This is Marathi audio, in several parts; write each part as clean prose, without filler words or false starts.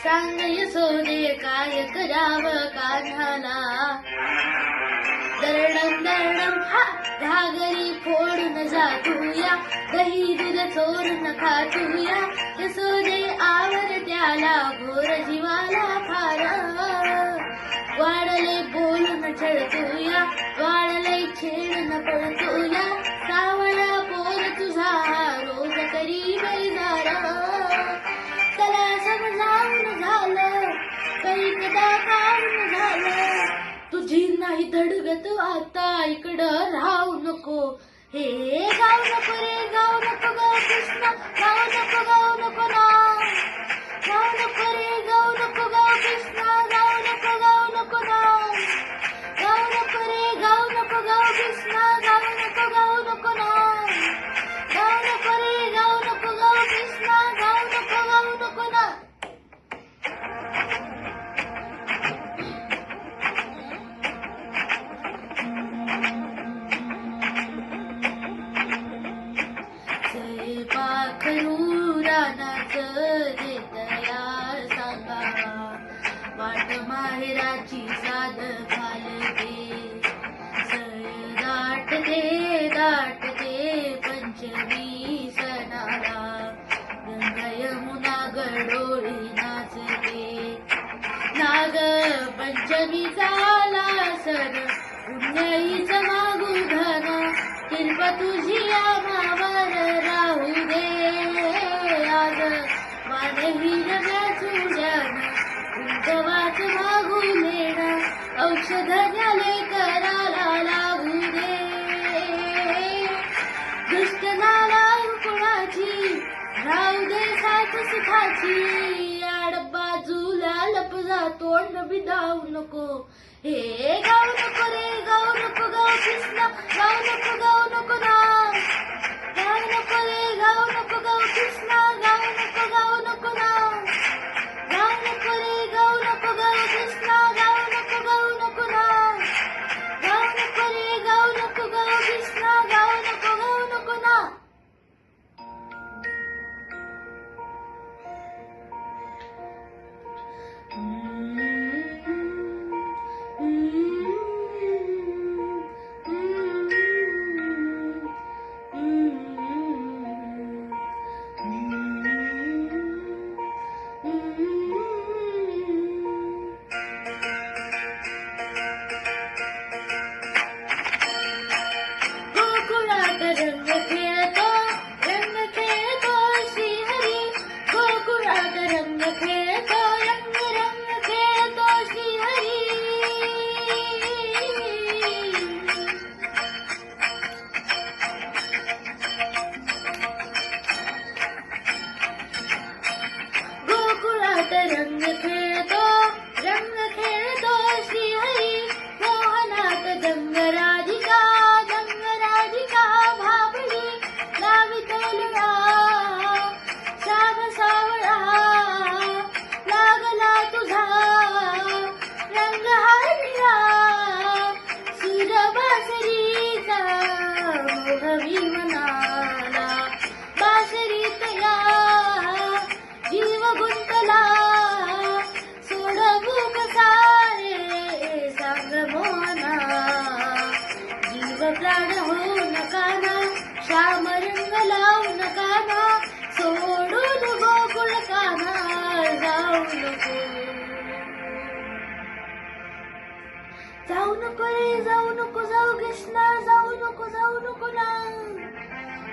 सांग यशोदे काय करावं कान्हाला. दरडम दरडम हा घागरी फोडून जातूया, दही दूध चोरून खातूया. यशोदे आवर त्याला घोर जीवाला फार. वाढले बोलून छळतूया, वाढले छेडून पळतूया. सावळा पोर तुझा रोज करी बेजार. त्याला समजावून झालं, कैकदा काढून झालं. तुझी नाही धडगत आता इकडं राहू नको. हे गाव नको रे गाव नको गाव कृष्णा, गाव नको ना. गाव नको रे गाव नको गाव कृष्णा, गाव नको ना. गाव नको रे गाव नको गाव कृष्णा, गाव नको ना. गाव नको रे गाव नको गाव कृष्णा, गाव नको ना. पाखरू रानाच देतया सांगा, वाट माहेराची साद घालते. सळ दाटते पंचमी सणाला, गंगा यमुना गडोळी नाचते. नाग पंचमीचा आला सण, पुण्याईच मागू धन. कृपा तुझी आम्हावर राहू दे. आज मानही नव्याचून उंचवाच मागू लेणं, औषध झाले कराला लागू दे. दुष्ट नाला कुणाची राहू दे साथ सुखाची. आड बाजूला लप जा तोंड बिदावू नको. हे गाव नको रे गाव नको गाव कृष्णा, गाव नको ना. गाव नको रे गाव नको गाव कृष्णा, गाव नको ना. गाव नको रे गाव नको गाव कृष्णा, गाव नको ना. गाव नको रे गाव नको गाव कृष्णा, गाव नको ना. रंग खेळतो श्रीहरी, गोकुळात रंग खेळतो, रंग खेळतो श्रीहरी. गोकुळात रंग खेळतो श्रीहरी. मोहनात दंग राधिका भाबडी लावितोलुळा. श्याम सावळा लागला तुझा रंग हारिला. सूर बासरीचा मोहवी मनाला, बासरीत या जीव गुंतला. सोडवू कसारे सांग मोहना, जीव प्राण होऊ नका ना. श्याम रंग लावू नका ना, सोडून गोकुळ काना जाऊ नको. जाऊ नको रे जाऊ नको जाऊ कृष्णा, जाऊ नको ना.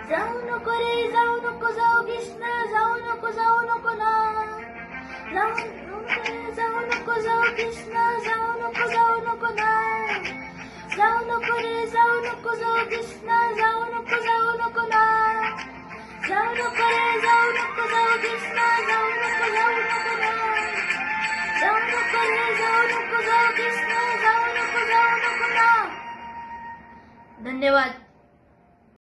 जाऊ नको रे जाऊ नको जाऊ कृष्णा, जाऊ नको ना. जाऊ नको जाऊ कृष्णा, जाऊ नको ना. जाऊ नको रे जाऊ नको जाऊ कृष्णा, जाऊ नको ना. जाऊ नको रे जाऊ नको जाऊ कृष्णा, जाऊ नको ना. जाऊ नको रे जाऊ नको जाऊ कृष्णा, जाऊ नको ना. धन्यवाद.